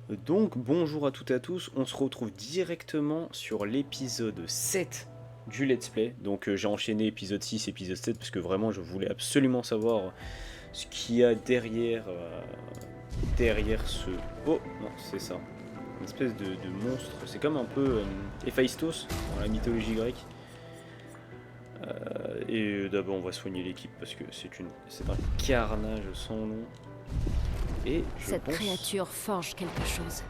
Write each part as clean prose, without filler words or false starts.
Donc bonjour à toutes et à tous, on se retrouve directement sur l'épisode 7 du let's play. Donc j'ai enchaîné épisode 6, épisode 7 parce que vraiment je voulais absolument savoir ce qu'il y a derrière ce... Oh non, c'est ça. Une espèce de monstre, c'est comme un peu Héphaïstos dans la mythologie grecque. Et d'abord on va soigner l'équipe parce que c'est un carnage sans nom. Et Cette créature forge quelque chose.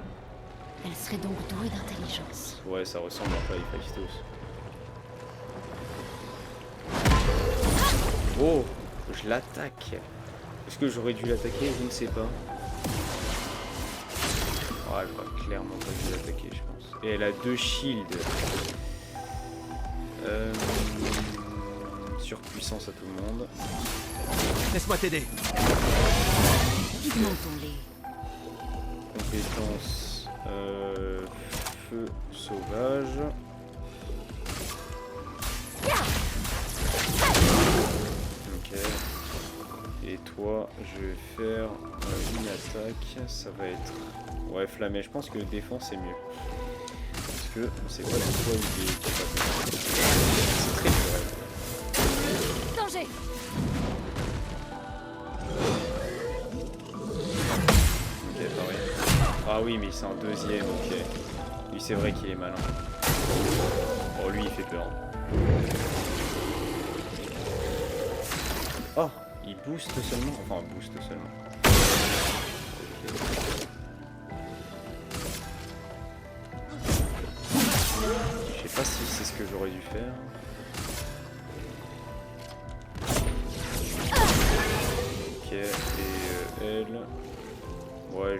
Elle serait donc douée d'intelligence. Ouais, ça ressemble un peu à Héphaïstos. Oh, je l'attaque. Est-ce que j'aurais dû l'attaquer? Je ne sais pas. Ouais, j'aurais clairement pas dû l'attaquer, je pense. Et elle a 2 shields. Surpuissance à tout le monde. Laisse-moi t'aider. Pigmentons-les. Compétence feu sauvage. Ok. Et toi, je vais faire une attaque. Ça va être... Ouais, flammé. Je pense que défense c'est mieux. Parce que on sait pas c'est quoi il est capable. C'est très dur. Danger! Ok, pareil. Ah oui, mais c'est un deuxième, ok. Lui, c'est vrai qu'il est malin. Oh, lui, il fait peur. Oh, il booste seulement. Enfin, booste seulement. Okay. Je sais pas si c'est ce que j'aurais dû faire. Ok, et elle... Ouais,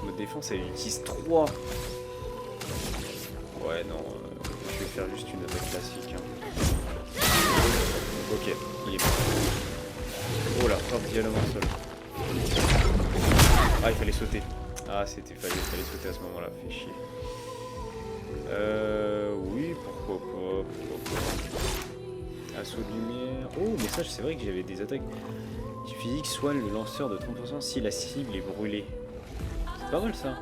mode défense, elle utilise 3. Ouais, non, je vais faire juste une attaque classique. Hein. Ok, il est bon. Oh là, hop, dialogue en sol. Ah, il fallait sauter. Ah, fallait sauter à ce moment-là, fait chier. Oui, pourquoi pas. Assaut de lumière. Oh, mais ça, c'est vrai que j'avais des attaques. Physique soigne le lanceur de 30% si la cible est brûlée. C'est pas mal ça.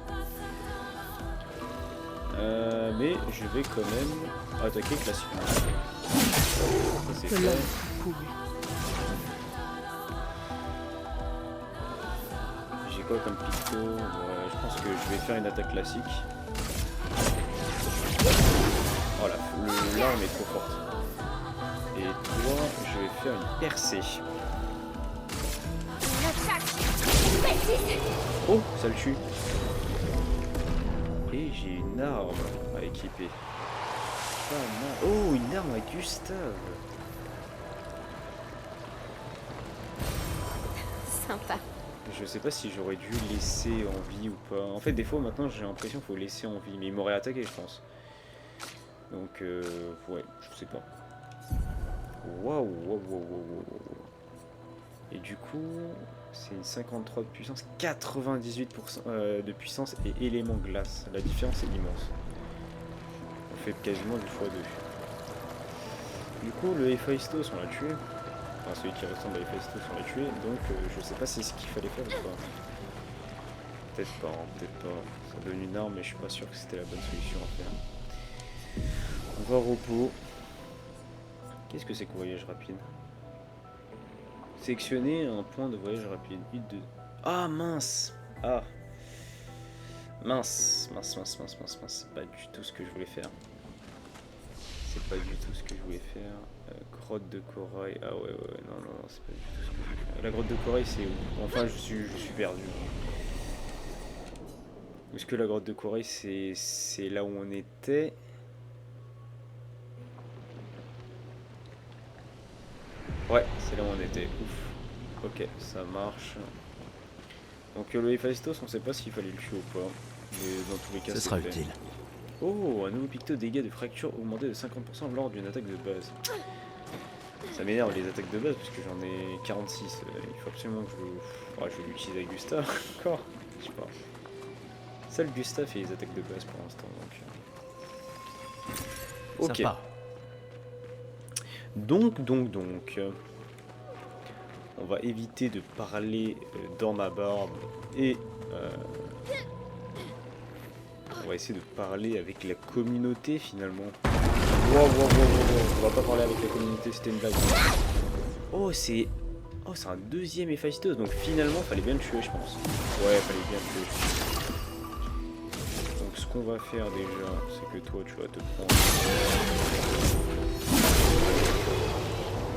Mais je vais quand même attaquer classiquement. Ça c'est fait. J'ai quoi comme picto? Ouais, je pense que je vais faire une attaque classique. Voilà, l'arme est trop forte. Et toi, je vais faire une percée. Oh, ça le tue. Et j'ai une arme à équiper. Oh, une arme à Gustave. Sympa. Je sais pas si j'aurais dû laisser en vie ou pas. En fait, des fois, maintenant, j'ai l'impression qu'il faut laisser en vie. Mais il m'aurait attaqué, je pense. Donc, ouais, je sais pas. Waouh. Et du coup, c'est une 53 de puissance, 98% de puissance et élément glace. La différence est immense. On fait quasiment du x2. Du coup, le Héphaïstos, on l'a tué. Enfin, celui qui ressemble à Héphaïstos, on l'a tué. Donc, je sais pas si c'est ce qu'il fallait faire ou pas. Peut-être pas, hein, peut-être pas. Ça donne une arme, mais je suis pas sûr que c'était la bonne solution à faire. On va au repos. Qu'est-ce que c'est que voyage rapide? Sélectionner un point de voyage rapide. Ah mince. Ah. Mince. C'est pas du tout ce que je voulais faire. C'est pas du tout ce que je voulais faire. Grotte de corail. Ah ouais, non, c'est pas du tout ce que je voulais faire. La grotte de corail, c'est où? Enfin, je suis perdu. Est-ce que la grotte de corail, c'est là où on était? Ouais, c'est là où on était. Ouf. Ok, ça marche. Donc le Héphaïstos, on sait pas s'il fallait le tuer ou pas. Mais dans tous les cas, Ce sera utile. Oh, un nouveau picto dégâts de fracture augmenté de 50% lors d'une attaque de base. Ça m'énerve les attaques de base parce que j'en ai 46. Il faut absolument que je vais l'utiliser avec Gustave encore. Je sais pas. Seul Gustave fait les attaques de base pour l'instant. Donc... Ok. Sympa. Donc. On va éviter de parler dans ma barbe et On va essayer de parler avec la communauté finalement. Wow, wow, wow, wow, wow. On va pas parler avec la communauté, c'était une blague. Oh, c'est un deuxième Héphaïstos, donc finalement, fallait bien le tuer, je pense. Ouais, fallait bien le tuer. Donc ce qu'on va faire déjà, c'est que toi, tu vas te prendre...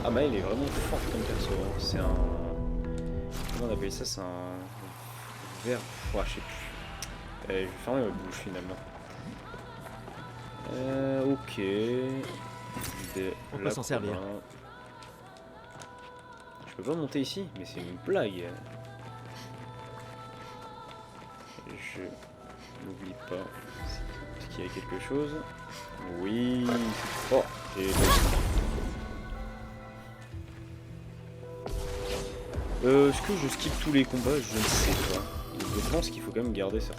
Ah bah, elle est vraiment forte comme perso, hein. C'est un... Comment on appelle ça? C'est un... Verre... Oh, je sais plus. Je vais fermer ma bouche finalement. Ok. On peut s'en servir. Je peux pas monter ici, mais c'est une blague. Je n'oublie pas. Est-ce qu'il y a quelque chose? Oui. Oh, est-ce que je skip tous les combats? Je ne sais pas. Je pense qu'il faut quand même garder ça.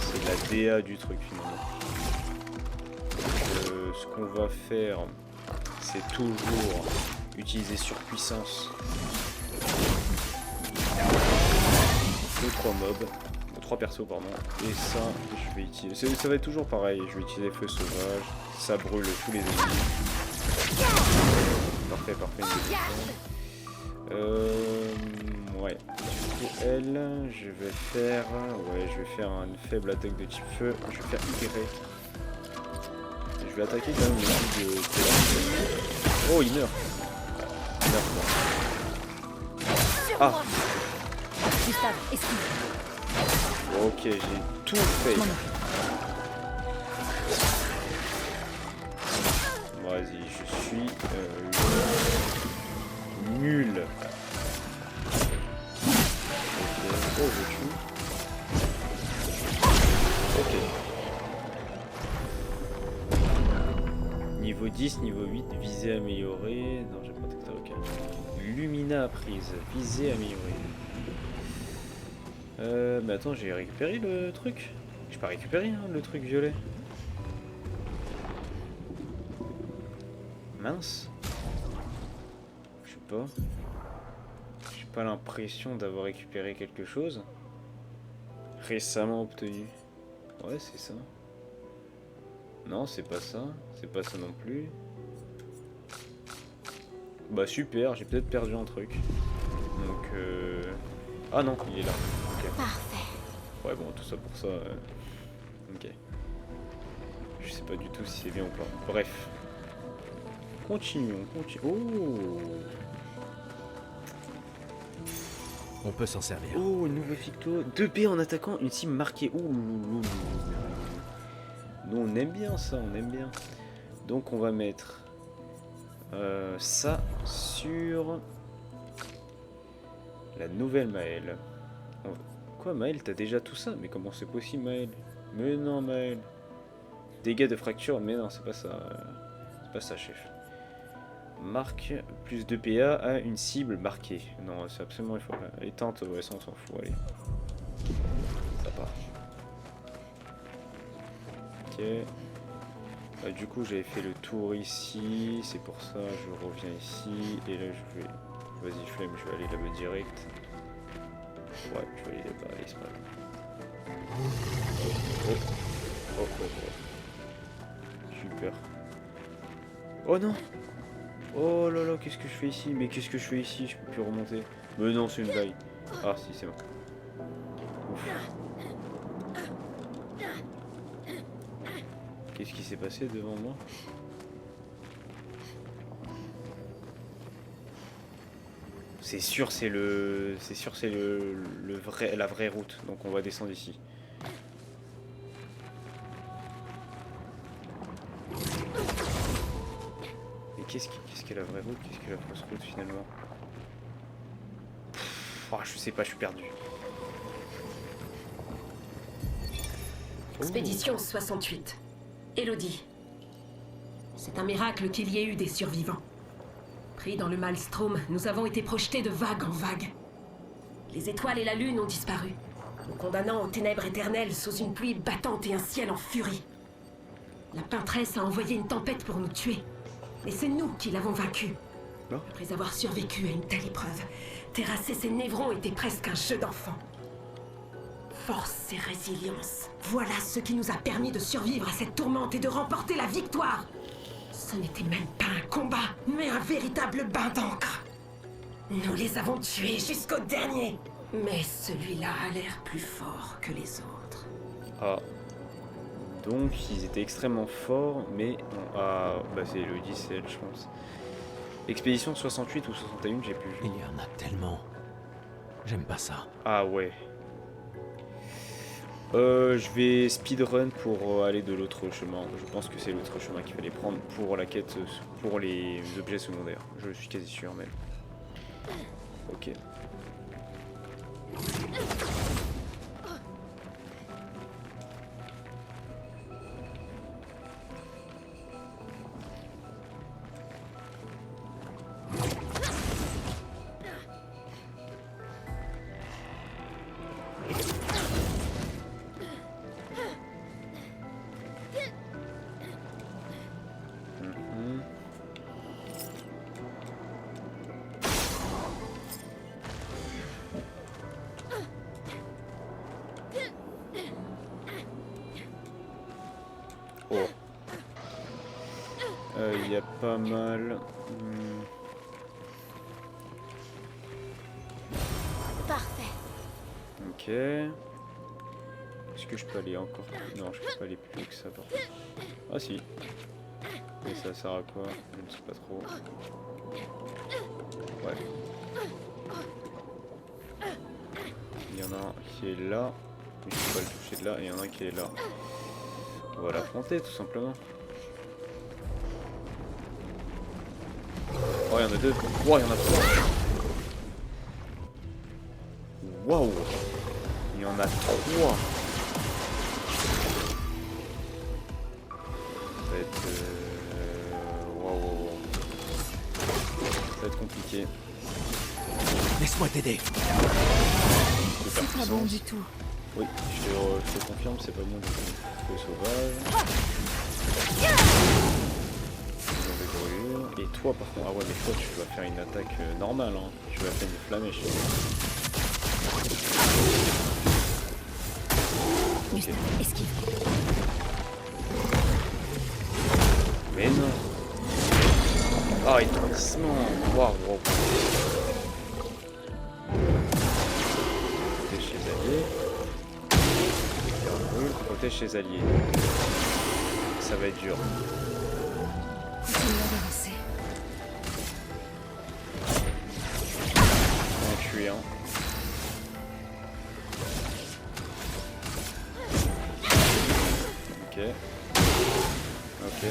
C'est la DA du truc finalement. Ce qu'on va faire, c'est toujours utiliser surpuissance de 3 mobs, de 3 persos pardon. Et ça, je vais utiliser. Ça va être toujours pareil. Je vais utiliser feu sauvage. Ça brûle tous les ennemis. Parfait, parfait. Ouais. Du coup, elle, je vais faire une faible attaque de type feu. Je vais faire éclairer. Je vais attaquer quand même le type de... Oh, il meurt. Il meurt quoi. Ah. Gustave, esquive. Ok, j'ai tout fait. Vas-y, je suis nul. Ok, oh, je tue. Ok. Niveau 10, niveau 8, visée améliorée. Non, j'ai protecteur, ok. Lumina apprise, visée améliorée. Mais attends, j'ai récupéré le truc. J'ai pas récupéré hein, le truc violet. Mince. Je sais pas. J'ai pas l'impression d'avoir récupéré quelque chose. Récemment obtenu. Ouais, c'est ça. Non, c'est pas ça. C'est pas ça non plus. Bah super, j'ai peut-être perdu un truc. Donc ah non, il est là. Okay. Parfait. Ouais bon, tout ça pour ça. Ok. Je sais pas du tout si c'est bien ou pas. Bref. Continuons, Oh. On peut s'en servir. Oh, nouveau ficto. 2B en attaquant une cible marquée. Ouh. Nous on aime bien ça, on aime bien. Donc on va mettre ça sur la nouvelle Maëlle. Quoi Maëlle, t'as déjà tout ça? Mais comment c'est possible Maëlle? Mais non Maëlle. Dégâts de fracture, mais non c'est pas ça. C'est pas ça chef. Marque plus de PA à une cible marquée. Non c'est absolument il faut. Éteinte, ouais ça on s'en fout, allez. Ça part. Ok. Du coup j'avais fait le tour ici, c'est pour ça je reviens ici et là je vais... Vas-y flemme, je vais aller là-bas direct. Ouais, je vais aller là-bas, allez c'est pas grave. Oh. Super. Oh non. Oh là là, qu'est-ce que je fais ici? Mais qu'est-ce que je fais ici? Je peux plus remonter. Mais non, c'est une blague. Ah si, c'est bon. Ouf. Qu'est-ce qui s'est passé devant moi? C'est sûr, c'est le vrai, la vraie route. Donc on va descendre ici. Mais qu'est-ce qu'est la vraie route? Qu'est-ce qu'est la fausse route finalement? Oh, je sais pas, je suis perdu. Expédition 68. Elodie. C'est un miracle qu'il y ait eu des survivants. Pris dans le Maelstrom, nous avons été projetés de vague en vague. Les étoiles et la lune ont disparu, nous condamnant aux ténèbres éternelles sous une pluie battante et un ciel en furie. La peintresse a envoyé une tempête pour nous tuer, mais c'est nous qui l'avons vaincue. Après avoir survécu à une telle épreuve, terrasser ses névrons était presque un jeu d'enfant. Force et résilience. Voilà ce qui nous a permis de survivre à cette tourmente et de remporter la victoire. Ce n'était même pas un combat, mais un véritable bain d'encre. Nous les avons tués jusqu'au dernier. Mais celui-là a l'air plus fort que les autres. Ah. Donc ils étaient extrêmement forts, mais... Ah, bah c'est Elodie, c'est elle, je pense. Expédition 68 ou 61, j'ai plus vu. Il y en a tellement. J'aime pas ça. Ah ouais. Je vais speedrun pour aller de l'autre chemin. Je pense que c'est l'autre chemin qu'il fallait prendre pour la quête, pour les objets secondaires. Je suis quasi sûr même. Ok. Oh. Il y a pas mal. Parfait. Ok. Est-ce que je peux aller encore plus... Non, je peux pas aller plus haut que ça par contre. Ah si. Mais ça sert à quoi? Je ne sais pas trop. Ouais. Il y en a un qui est là. Mais je peux pas le toucher de là. Et il y en a un qui est là. On va l'affronter tout simplement. Oh, il y en a deux. Oh, il y en a trois. Waouh. Il y en a trois. Ça va être... Waouh. Ça va être compliqué. Laisse-moi t'aider. C'est pas bon du tout. Oui, je te confirme, c'est pas bon du tout. Feu sauvage. Et toi par contre, ah ouais mais toi tu vas faire une attaque normale, hein. Tu vas faire une flamèche. Juste, esquive. Mais non. Ah, étourdissement. Waouh, waouh. Protège chez alliés. Oui, protège chez alliés. Ça va être dur. Continue à avancer. On en tuer un. Ok. Ok.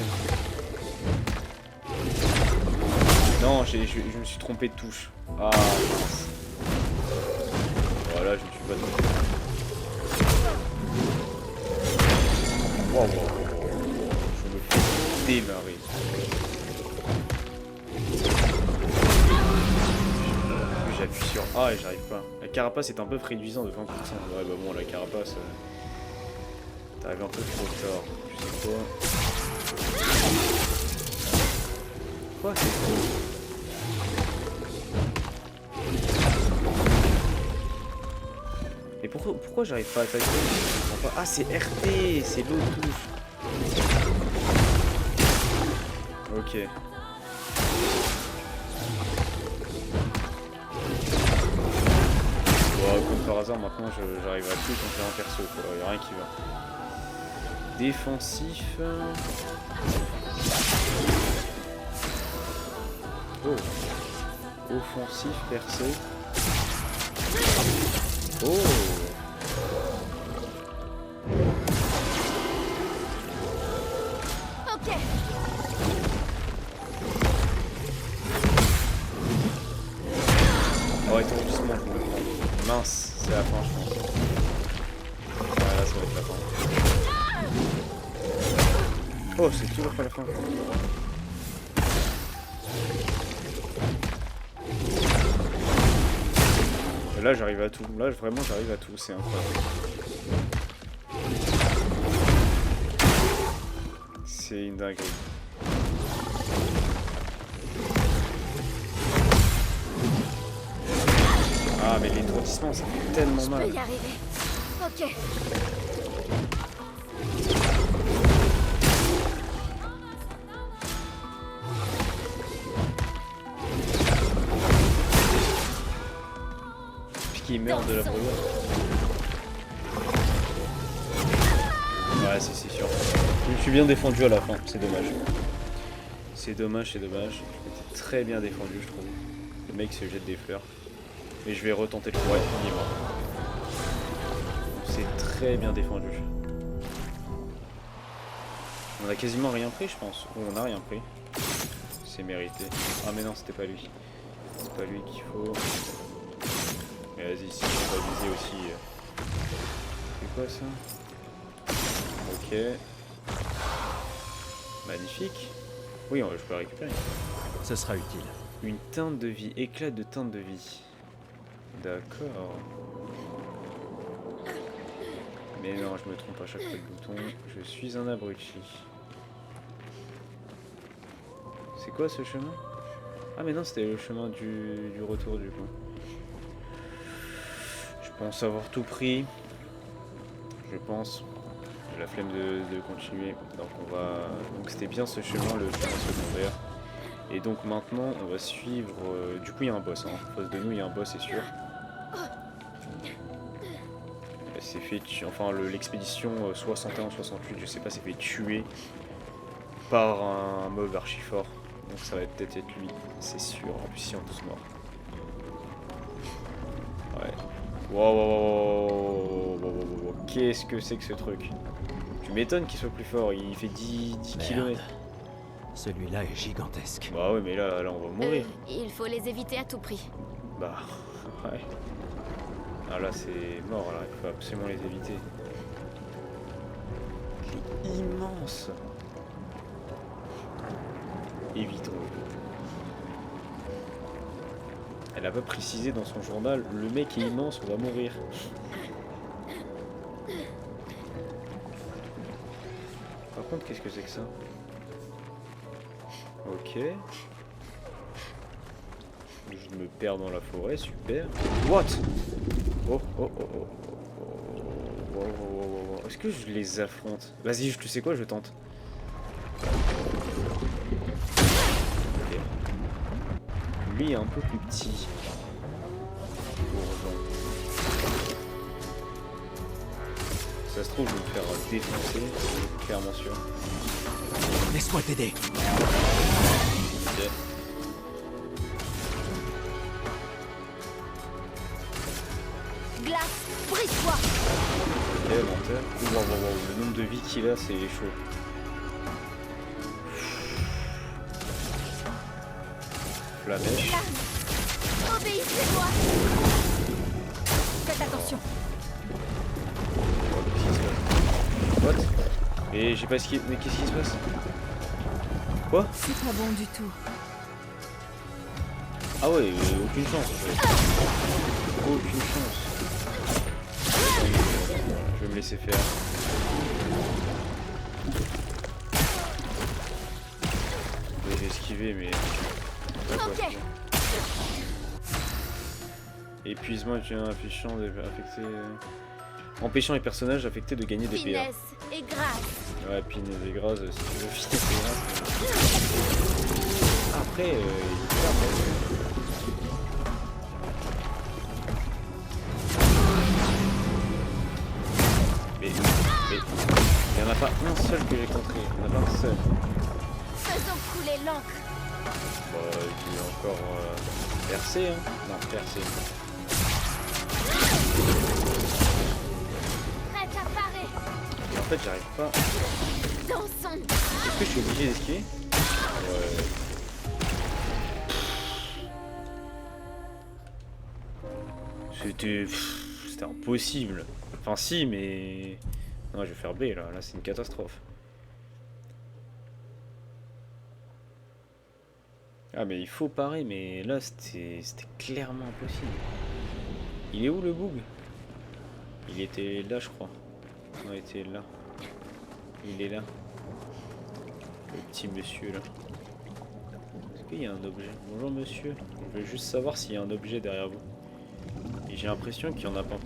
Non, je me suis trompé de touche. Ah, mince. Voilà, je ne suis pas trompé. Wow, wow, wow. Je me fais démarrer. J'appuie sur A et j'arrive pas. La carapace est un peu réduisant de 20%. Ouais, bah bon, la carapace... T'arrives un peu trop tard. Tu sais quoi? Quoi? C'est fou. Mais pourquoi j'arrive pas à attaquer? Je comprends pas. Ah, c'est RT, c'est l'autre touche. Ok. Bon, comme par hasard, maintenant j'arrive à tout quand j'ai un perso, quoi. Y a rien qui va. Défensif. Oh. Offensif, percé. Oh. Ok. Oh, étourdissement. Mince, c'est la fin, je pense. Ouais, là, ça va être la fin. Oh, c'est toujours pas la fin. Et là, j'arrive à tout. Là, vraiment, j'arrive à tout. C'est incroyable. C'est une dinguerie. Ah, mais l'étourdissement, ça fait tellement Je mal. peux y arriver. Ok. Puisqu'il meurt de la brûlure. Ouais, c'est sûr. Je me suis bien défendu à la fin, c'est dommage. C'est dommage, c'est dommage. Je m'étais très bien défendu, je trouve. Le mec se jette des fleurs. Mais je vais retenter le coup, ouais, il est mort. C'est très bien défendu. On a quasiment rien pris, je pense. Ou on a rien pris. C'est mérité. Ah mais non, c'était pas lui. C'est pas lui qu'il faut. Mais vas-y, si on va viser aussi. C'est quoi ça? Ok. Magnifique. Oui, je peux récupérer. Ce sera utile. Une teinte de vie. Éclat de teinte de vie. D'accord. Mais non, je me trompe à chaque fois de bouton. Je suis un abruti. C'est quoi ce chemin? Ah mais non, c'était le chemin du retour du coup. Je pense avoir tout pris. Je pense. J'ai la flemme de continuer. Donc on va. Donc c'était bien ce chemin, le chemin secondaire. Et donc maintenant on va suivre. Du coup il y a un boss. Hein. En face de nous il y a un boss, c'est sûr. C'est fait tuer. Enfin l'expédition 61-68, je sais pas, s'est fait tuer par un mob archi fort. Donc ça va peut-être être lui, c'est sûr. En plus il y a 12 morts. Ouais. Wow. Qu'est-ce que c'est que ce truc? Tu m'étonnes qu'il soit plus fort, il fait 10 km. Celui-là est gigantesque. Bah ouais mais là on va mourir. Il faut les éviter à tout prix. Bah ouais. Ah là c'est mort là, il faut absolument les éviter. Il est immense. Évitons. Elle a pas précisé dans son journal, le mec est immense, on va mourir. Par contre, qu'est-ce que c'est que ça? Ok. Je me perds dans la forêt, super. What? Oh. Est-ce que je les affronte? Vas-y, tu sais quoi, je tente. Ok. Lui est un peu plus petit. Ça se trouve, je vais me faire défoncer, c'est clairement sûr. Laisse-moi t'aider. Ok. Glace, brise-toi. Ok, menteur. Wow. Le nombre de vies qu'il a, c'est chaud. Flamèche. Obéissez-moi. Faites attention. What? Et j'ai pas esquivé. Mais qu'est-ce qui se passe? Quoi? C'est pas bon du tout. Ah ouais, aucune chance en fait. Aucune chance. Je vais me laisser faire. J'ai esquivé mais... Ok. Épuisement est affichant affecté... Empêchant les personnages affectés de gagner des PA. Finesse et grâce. Ouais, pinesse et grâce, si tu veux finesse et grâce. Après, il est clair, mais il n'y en a pas un seul que j'ai contré. Il n'y en a pas un seul. Faisons couler l'encre. Bah, il est encore percé, hein. Non, percé. Prête à parer. Et en fait, j'arrive pas. Dansons. Est-ce que je suis obligé d'esquiver? Ouais. C'était impossible. Enfin, si, mais. Non, je vais faire B là. Là, c'est une catastrophe. Ah, mais il faut parer, mais là, c'était clairement impossible. Il est où le bug? Il était là, je crois. Non, il était là. Il est là. Le petit monsieur là. Est-ce qu'il y a un objet? Bonjour monsieur. Je veux juste savoir s'il y a un objet derrière vous. Et j'ai l'impression qu'il n'y en a pas.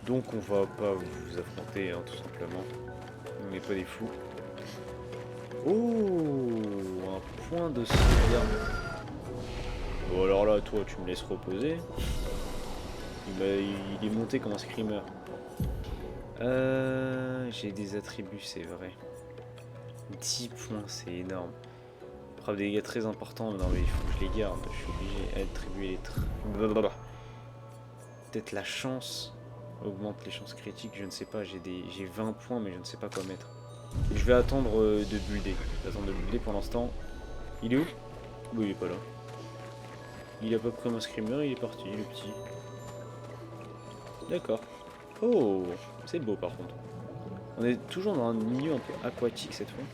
Donc on va pas vous affronter, hein, tout simplement. On n'est pas des fous. Oh, un point de sauvegarde. Bon alors là, toi, tu me laisses reposer. Il est monté comme un screamer. J'ai des attributs, c'est vrai. 10 points, c'est énorme. Frappe des dégâts très importants, mais non mais il faut que je les garde. Je suis obligé d'attribuer les traits. Peut-être la chance augmente les chances critiques, je ne sais pas. J'ai 20 points, mais je ne sais pas quoi mettre. Et je vais attendre de builder. J'attends de builder pour l'instant. Il est où? Oui, il est pas là. Il a pas pris mon screamer, il est parti, le petit. D'accord. Oh, c'est beau par contre. On est toujours dans un milieu un peu aquatique cette fois.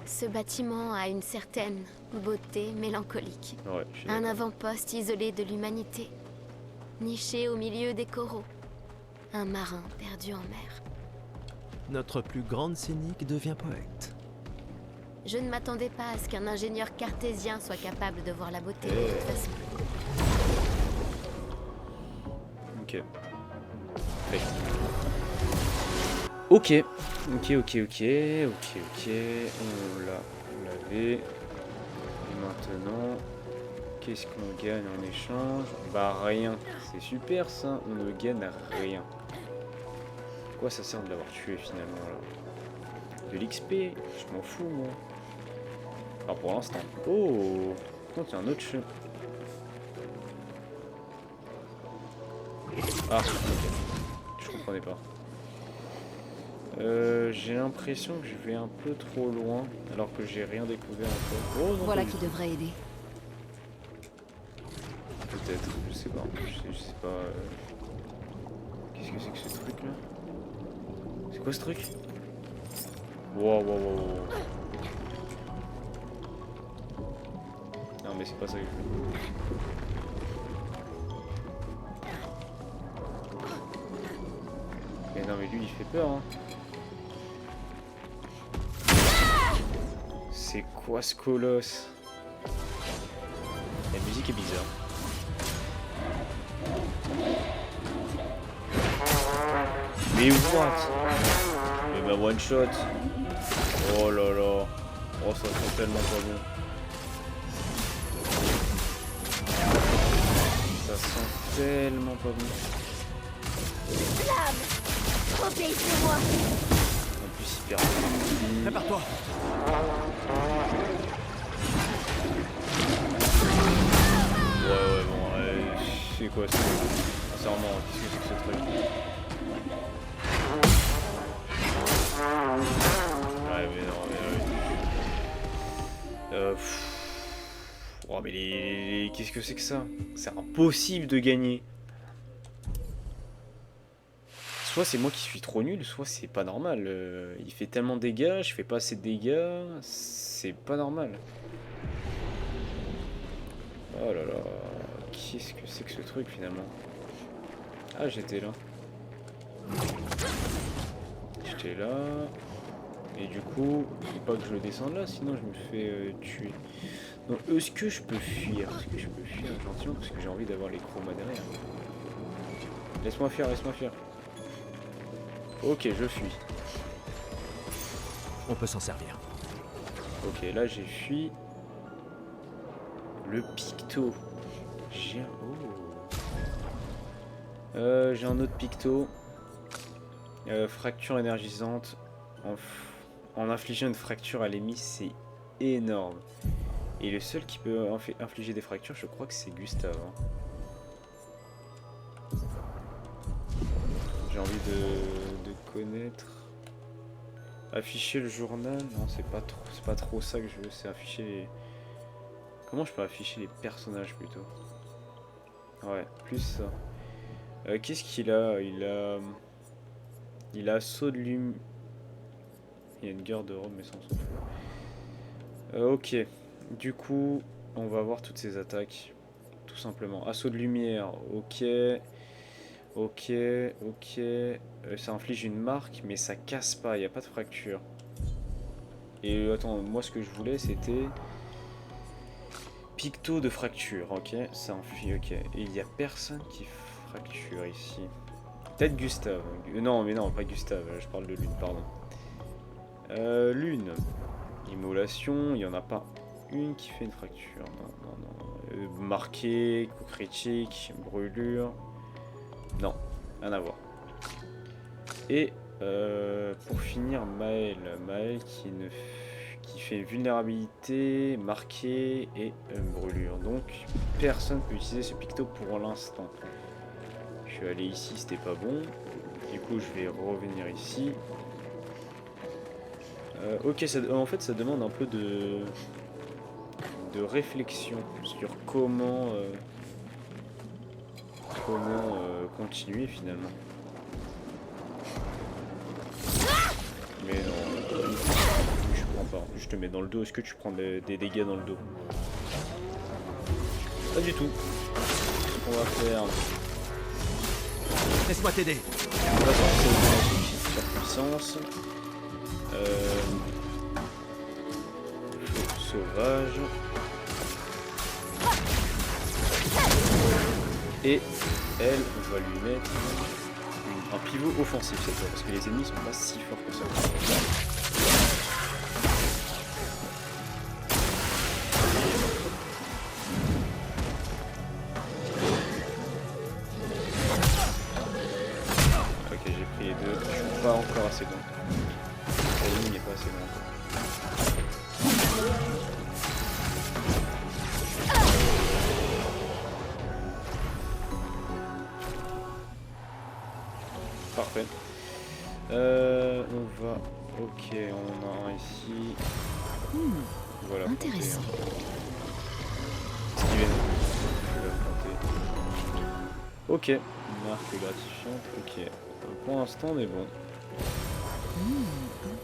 Ce bâtiment a une certaine beauté mélancolique. Ouais, je suis Un d'accord. avant-poste isolé de l'humanité. Niché au milieu des coraux. Un marin perdu en mer. Notre plus grande cynique devient poète. Je ne m'attendais pas à ce qu'un ingénieur cartésien soit capable de voir la beauté de Eh. toute façon. Ok. Fait. Ok. Ok. On l'a lavé. Et maintenant, qu'est-ce qu'on gagne en échange? Bah rien. C'est super ça. On ne gagne rien. Quoi ça sert de l'avoir tué finalement là? De l'XP? Je m'en fous moi. Enfin pour l'instant. Oh! Par contre il y a un autre chemin. Ah, ok. Je comprenais pas. J'ai l'impression que je vais un peu trop loin alors que j'ai rien découvert encore. Oh non, Voilà pas du qui tout. devrait aider. Peut-être, je sais pas. Je sais pas. Qu'est-ce que c'est que ce truc là? C'est quoi ce truc? Wow. Non mais c'est pas ça que je veux. Mais non mais lui il fait peur hein. C'est quoi ce colosse? La musique est bizarre. Mais what? Mais ma one shot. Oh là là. Oh ça sent tellement pas bon. Ça sent tellement pas bon. Obéissez-moi. En plus hyper rapide. Prépare-toi. Ouais bon c'est quoi ça? Sincèrement, qu'est-ce que c'est que ce truc? Ouais mais non mais oh mais qu'est-ce que c'est que ça? C'est impossible de gagner. Soit c'est moi qui suis trop nul, soit c'est pas normal. Il fait tellement de dégâts, je fais pas assez de dégâts, c'est pas normal. Oh là là, qu'est-ce que c'est que ce truc finalement? Ah j'étais là. J'étais là. Et du coup, faut pas que je descende là, sinon je me fais tuer. Donc est-ce que je peux fuir? Est-ce que je peux fuir gentiment parce que j'ai envie d'avoir les chromas derrière. Laisse-moi fuir, laisse-moi fuir. Ok, je fuis. On peut s'en servir. Ok, là j'ai fui. Le picto. J'ai un... Oh. J'ai un autre picto. Fracture énergisante. En infligeant une fracture à l'ennemi, c'est énorme. Et le seul qui peut infliger des fractures, je crois que c'est Gustave. Hein. J'ai envie de connaître. Afficher le journal. Non, c'est pas trop ça que je veux. C'est afficher les... Comment je peux afficher les personnages plutôt? Ouais, plus ça. Qu'est-ce qu'il a? Il a assaut de lumière. Il y a une garde-robe, mais ça on s'en fout. Ok. Du coup, on va voir toutes ces attaques. Tout simplement. Assaut de lumière. Ok. Ça inflige une marque, mais ça casse pas. Il n'y a pas de fracture. Et attends, moi ce que je voulais c'était... Picto de fracture, ok, ça inflige, ok. Et il n'y a personne qui fracture ici. Peut-être Gustave. Non, mais non, pas Gustave. Je parle de Lune, pardon. Lune. Immolation. Il n'y en a pas une qui fait une fracture. Non, non, non. Marqué, coup critique, brûlure. Non, rien à voir. Et pour finir, Maël. Maël qui fait vulnérabilité, marqué et brûlure. Donc, personne ne peut utiliser ce picto pour l'instant. Je suis allé ici, c'était pas bon. Du coup, je vais revenir ici. Ok, en fait, ça demande un peu de réflexion sur comment continuer finalement. Mais non, je prends pas. Je te mets dans le dos. Est-ce que tu prends des dégâts dans le dos? Pas du tout. On va faire. Laisse-moi t'aider. On va faire sur puissance. Sauvage. Et elle, on va lui mettre un pivot offensif cette fois, parce que les ennemis sont pas si forts que ça. Ok, j'ai pris les deux, je suis pas encore assez bon. La ligne n'est pas assez bonne. Parfait. On va... Ok, on a un ici. Voilà. Intéressant. Steven. Je vais la planter. Ok. Marque gratifiante. Ok. Pour l'instant, on est bon.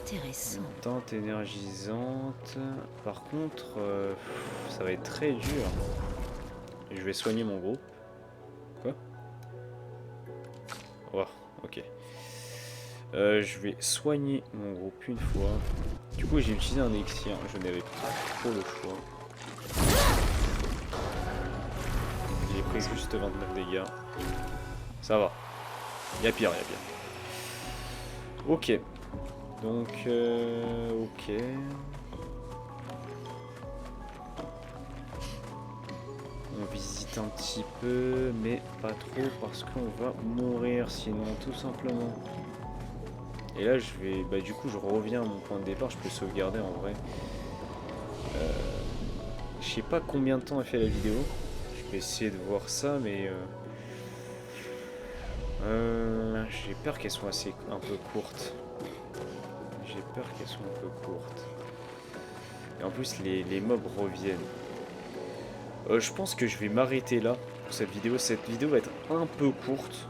Intéressant. Teinte énergisante. Par contre, ça va être très dur. Je vais soigner mon groupe. Quoi? Oh, ok. Je vais soigner mon groupe une fois. Du coup, j'ai utilisé un élixir. Je n'avais pas trop le choix. J'ai pris juste 29 dégâts. Ça va. Il y a pire, il y a pire. Ok. Donc, ok. On visite un petit peu, mais pas trop parce qu'on va mourir sinon, tout simplement. Et là, je vais, bah du coup, je reviens à mon point de départ. Je peux sauvegarder en vrai. Je sais pas combien de temps a fait la vidéo. Je vais essayer de voir ça, mais j'ai peur qu'elles soient un peu courtes. J'ai peur qu'elles soient un peu courtes. Et en plus, les mobs reviennent. Je pense que je vais m'arrêter là pour cette vidéo. Cette vidéo va être un peu courte.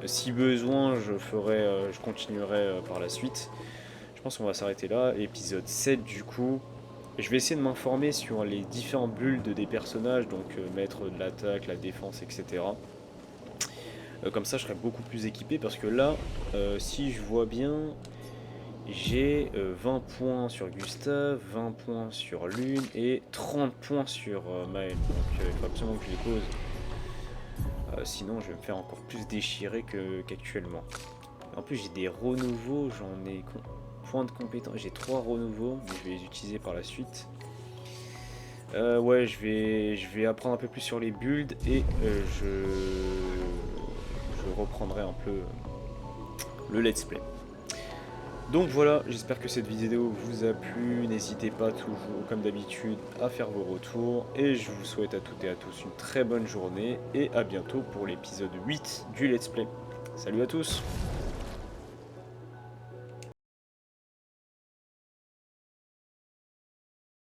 Si besoin, je continuerai par la suite. Je pense qu'on va s'arrêter là. Épisode 7 du coup. Je vais essayer de m'informer sur les différents builds des personnages. Donc maître de l'attaque, la défense, etc. Comme ça, je serai beaucoup plus équipé. Parce que là, si je vois bien... J'ai 20 points sur Gustave, 20 points sur Lune et 30 points sur Maël. Donc il faut absolument que je les pose. Sinon je vais me faire encore plus déchirer qu'actuellement. En plus j'ai des renouveaux, j'en ai points de compétence. J'ai 3 renouveaux, mais je vais les utiliser par la suite. Ouais, je vais apprendre un peu plus sur les builds et je reprendrai un peu le let's play. Donc voilà, j'espère que cette vidéo vous a plu. N'hésitez pas toujours, comme d'habitude, à faire vos retours. Et je vous souhaite à toutes et à tous une très bonne journée. Et à bientôt pour l'épisode 8 du Let's Play. Salut à tous!